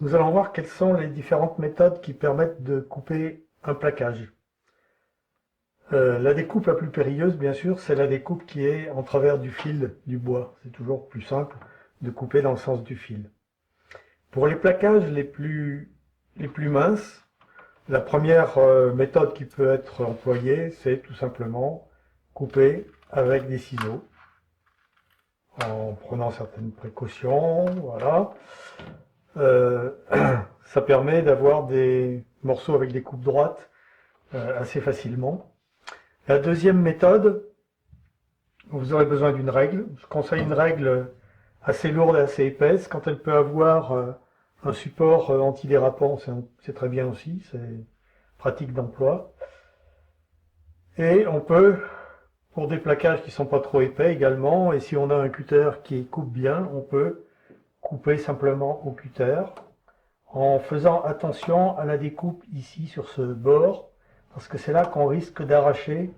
Nous allons voir quelles sont les différentes méthodes qui permettent de couper un plaquage. La découpe la plus périlleuse, bien sûr, c'est la découpe qui est en travers du fil du bois. C'est toujours plus simple de couper dans le sens du fil. Pour les plaquages les plus minces, la première méthode qui peut être employée, c'est tout simplement couper avec des ciseaux, en prenant certaines précautions, voilà. Ça permet d'avoir des morceaux avec des coupes droites assez facilement. La deuxième méthode, vous aurez besoin d'une règle. Je conseille une règle assez lourde et assez épaisse. Quand elle peut avoir un support antidérapant, c'est très bien aussi, c'est pratique d'emploi. Et on peut, pour des plaquages qui ne sont pas trop épais également, et si on a un cutter qui coupe bien, on peut couper simplement au cutter, en faisant attention à la découpe ici sur ce bord, parce que c'est là qu'on risque d'arracher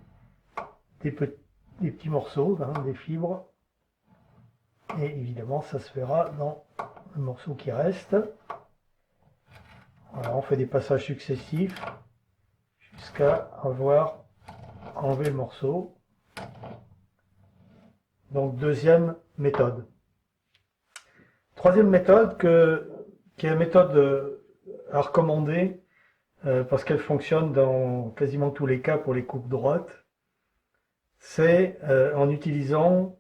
des petits morceaux, des fibres, et évidemment ça se verra dans le morceau qui reste. Voilà, on fait des passages successifs jusqu'à avoir enlevé le morceau. Donc deuxième méthode. Troisième méthode qui est la méthode à recommander parce qu'elle fonctionne dans quasiment tous les cas pour les coupes droites, c'est en utilisant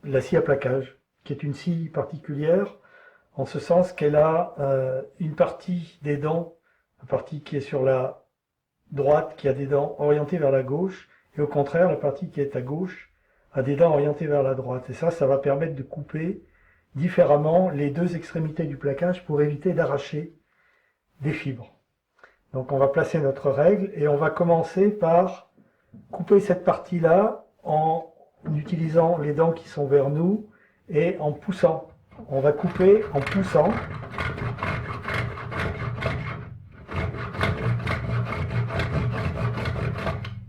la scie à plaquage, qui est une scie particulière, en ce sens qu'elle a une partie des dents, la partie qui est sur la droite, qui a des dents orientées vers la gauche, et au contraire, la partie qui est à gauche a des dents orientées vers la droite. Et ça va permettre de couper différemment les deux extrémités du plaquage pour éviter d'arracher des fibres. Donc on va placer notre règle et on va commencer par couper cette partie-là en utilisant les dents qui sont vers nous et en poussant. On va couper en poussant.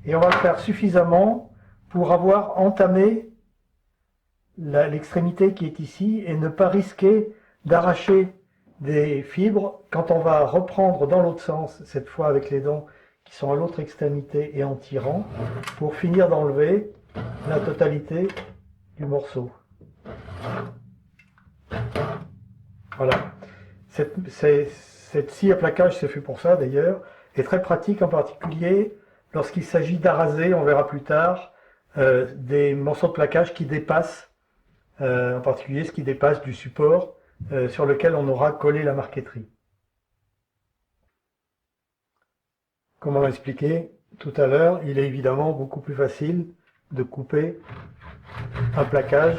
Et on va le faire suffisamment pour avoir entamé l'extrémité qui est ici et ne pas risquer d'arracher des fibres quand on va reprendre dans l'autre sens, cette fois avec les dents qui sont à l'autre extrémité et en tirant, pour finir d'enlever la totalité du morceau. Voilà. Cette scie à plaquage, c'est fait pour ça d'ailleurs, est très pratique en particulier lorsqu'il s'agit d'araser, on verra plus tard, des morceaux de plaquage qui dépassent, en particulier ce qui dépasse du support sur lequel on aura collé la marqueterie. Comme on l'a expliqué tout à l'heure, il est évidemment beaucoup plus facile de couper un plaquage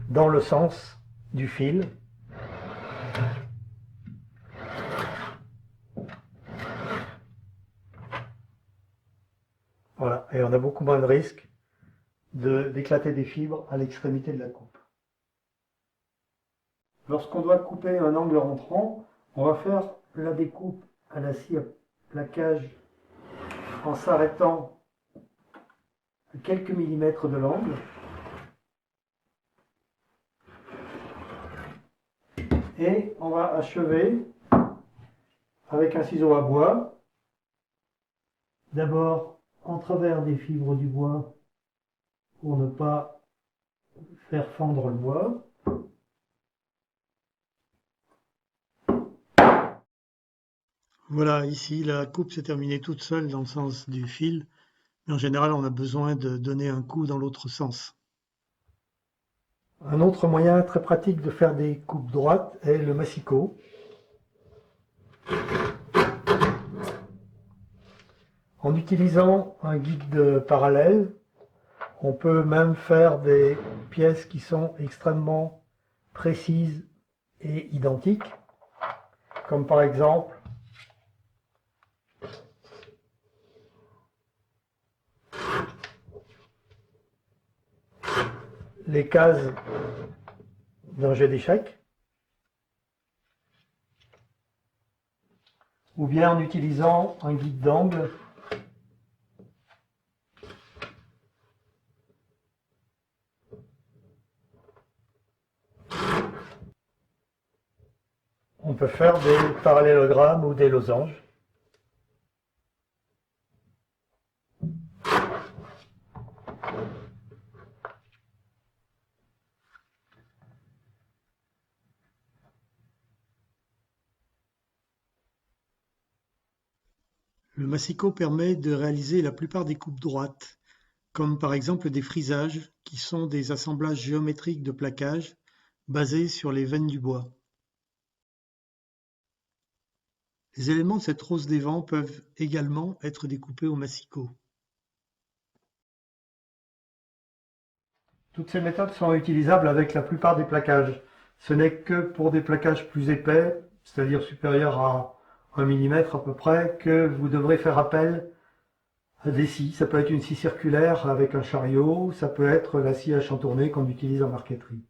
dans le sens du fil. Voilà, et on a beaucoup moins de risques d'éclater des fibres à l'extrémité de la coupe. Lorsqu'on doit couper un angle rentrant, on va faire la découpe à la scie à plaquage en s'arrêtant à quelques millimètres de l'angle. Et on va achever avec un ciseau à bois, d'abord en travers des fibres du bois pour ne pas faire fendre le bois. Voilà, ici la coupe s'est terminée toute seule dans le sens du fil, mais en général on a besoin de donner un coup dans l'autre sens. Un autre moyen très pratique de faire des coupes droites est le massicot. En utilisant un guide parallèle, on peut même faire des pièces qui sont extrêmement précises et identiques, comme par exemple les cases d'un jeu d'échecs, ou bien en utilisant un guide d'angle On peut faire des parallélogrammes ou des losanges. Le massicot permet de réaliser la plupart des coupes droites, comme par exemple des frisages, qui sont des assemblages géométriques de plaquage basés sur les veines du bois. Les éléments de cette rose des vents peuvent également être découpés au massicot. Toutes ces méthodes sont utilisables avec la plupart des plaquages. Ce n'est que pour des plaquages plus épais, c'est-à-dire supérieurs à 1 millimètre à peu près, que vous devrez faire appel à des scies. Ça peut être une scie circulaire avec un chariot, ça peut être la scie à chantourner qu'on utilise en marqueterie.